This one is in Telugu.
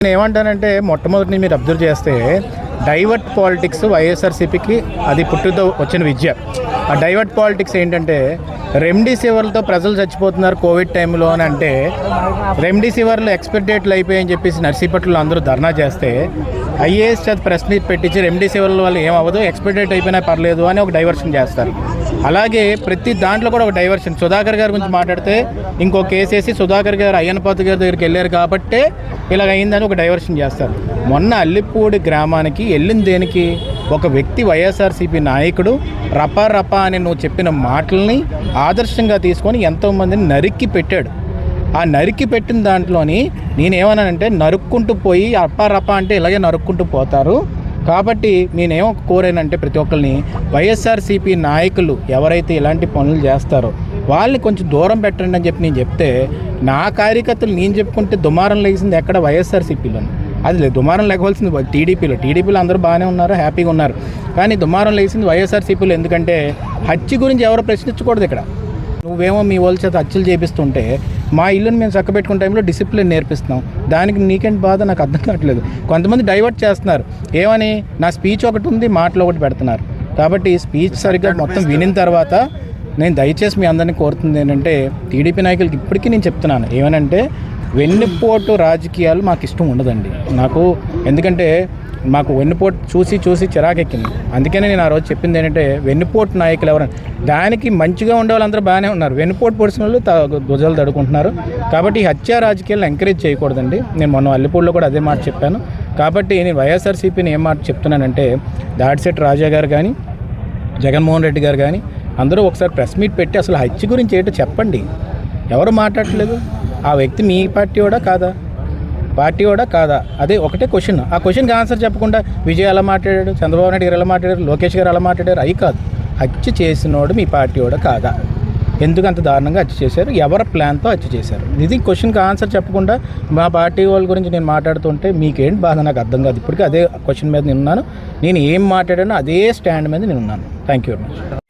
నేను ఏమంటానంటే మొట్టమొదటి మీరు అబ్జర్వ్ చేస్తే డైవర్ట్ పాలిటిక్స్ వైఎస్ఆర్సీపీకి అది పుట్టుతో వచ్చిన విద్య. ఆ డైవర్ట్ పాలిటిక్స్ ఏంటంటే రెమ్డెసివిర్తో ప్రజలు చచ్చిపోతున్నారు కోవిడ్ టైంలో అని అంటే రెమ్డెసివిర్లు ఎక్స్పైరీ డేట్లు అయిపోయాయని చెప్పేసి నర్సీపట్నంలో అందరూ ధర్నా చేస్తే ఐఏఎస్ చేత ప్రెస్ మీట్ పెట్టించి రెమ్డెసివిర్ వల్ల ఏమవ్వదు, ఎక్స్పైరీ డేట్ అయిపోయినా పర్లేదు అని ఒక డైవర్షన్ చేస్తారు. అలాగే ప్రతి దాంట్లో కూడా ఒక డైవర్షన్. సుధాకర్ గారి గురించి మాట్లాడితే ఇంకో కేసు వేసి సుధాకర్ గారు అయ్యన్నపాత్ర గారి దగ్గరికి వెళ్ళారు కాబట్టే ఇలాగ అయిందని ఒక డైవర్షన్ చేస్తారు. మొన్న అల్లిపూడి గ్రామానికి వెళ్ళిన దేనికి? ఒక వ్యక్తి వైఎస్ఆర్సీపీ నాయకుడు రపా అని నువ్వు చెప్పిన మాటల్ని ఆదర్శంగా తీసుకొని ఎంతోమందిని నరికి పెట్టాడు. ఆ నరికి పెట్టిన దాంట్లోని నేనేమన్నానంటే నరుక్కుంటూ పోయి రపా అంటే ఇలాగే నరుక్కుంటూ పోతారు. కాబట్టి నేనేమో కోరానంటే ప్రతి ఒక్కరిని వైఎస్ఆర్సీపీ నాయకులు ఎవరైతే ఇలాంటి పనులు చేస్తారో వాళ్ళని కొంచెం దూరం పెట్టండి అని చెప్పి నేను చెప్తే నా కార్యకర్తలు నేను చెప్పుకుంటే దుమారం లేచింది ఎక్కడ వైఎస్ఆర్సీపీలో. అది లేదు, దుమారం లేకపోవాల్సింది టీడీపీలో అందరూ బాగానే ఉన్నారు, హ్యాపీగా ఉన్నారు. కానీ దుమారం లేచింది వైఎస్ఆర్సీపీలో. ఎందుకంటే హత్య గురించి ఎవరు ప్రశ్నించకూడదు. ఇక్కడ నువ్వేమో మీ వాళ్ళ చేత హత్యలు చేపిస్తుంటే మా ఇల్లుని మేము చక్కబెట్టుకునే టైంలో డిసిప్లిన్ నేర్పిస్తున్నాం. దానికి నీకేంటి బాధ నాకు అర్థం కావట్లేదు. కొంతమంది డైవర్ట్ చేస్తున్నారు. ఏమని నా స్పీచ్ ఒకటి ఉంది, మాటలు ఒకటి పెడుతున్నారు. కాబట్టి స్పీచ్ సరిగ్గా మొత్తం వినిన తర్వాత నేను దయచేసి మీ అందరినీ కోరుతుంది ఏంటంటే టీడీపీ నాయకులకి ఇప్పటికీ నేను చెప్తున్నాను ఏమనంటే వెన్నుపోటు రాజకీయాలు మాకు ఇష్టం ఉండదండి. నాకు ఎందుకంటే మాకు వెన్నుపోటు చూసి చిరాకెక్కింది. అందుకనే నేను ఆ రోజు చెప్పింది ఏంటంటే వెన్నుపోటు నాయకులు ఎవరైనా దానికి మంచిగా ఉండే వాళ్ళందరూ బాగానే ఉన్నారు, వెన్నుపోటు పొడిచిన వాళ్ళు భుజాలు తడుకుంటున్నారు. కాబట్టి ఈ హత్యా రాజకీయాలను ఎంకరేజ్ చేయకూడదండి. నేను మొన్న అల్లిపూడిలో కూడా అదే మాట చెప్పాను. కాబట్టి నేను వైఎస్ఆర్సీపీని ఏం మాట చెప్తున్నానంటే దాడిశెట్టి రాజా గారు కానీ జగన్మోహన్ రెడ్డి గారు కానీ అందరూ ఒకసారి ప్రెస్ మీట్ పెట్టి అసలు హత్య గురించి ఏంటో చెప్పండి. ఎవరు మాట్లాడట్లేదు. ఆ వ్యక్తి మీ పార్టీ వాడా కాదా అదే ఒకటే క్వశ్చన్. ఆ క్వశ్చన్కి ఆన్సర్ చెప్పకుండా విజయ్ ఎలా మాట్లాడాడు, చంద్రబాబు నాయుడు గారు ఎలా మాట్లాడారు, లోకేష్ గారు ఎలా మాట్లాడారు, అవి కాదు. హత్య చేసినోడు మీ పార్టీ వాడా కాదా, ఎందుకు అంత దారుణంగా హత్య చేశారు, ఎవరి ప్లాన్తో హత్య చేశారు, ఇది క్వశ్చన్కి ఆన్సర్ చెప్పకుండా మా పార్టీ వాళ్ళ గురించి నేను మాట్లాడుతుంటే మీకేంటి బాధ నాకు అర్థం కాదు. ఇప్పటికీ అదే క్వశ్చన్ మీద నేను ఉన్నాను. నేను ఏం మాట్లాడానో అదే స్టాండ్ మీద నేను ఉన్నాను. Thank you very much.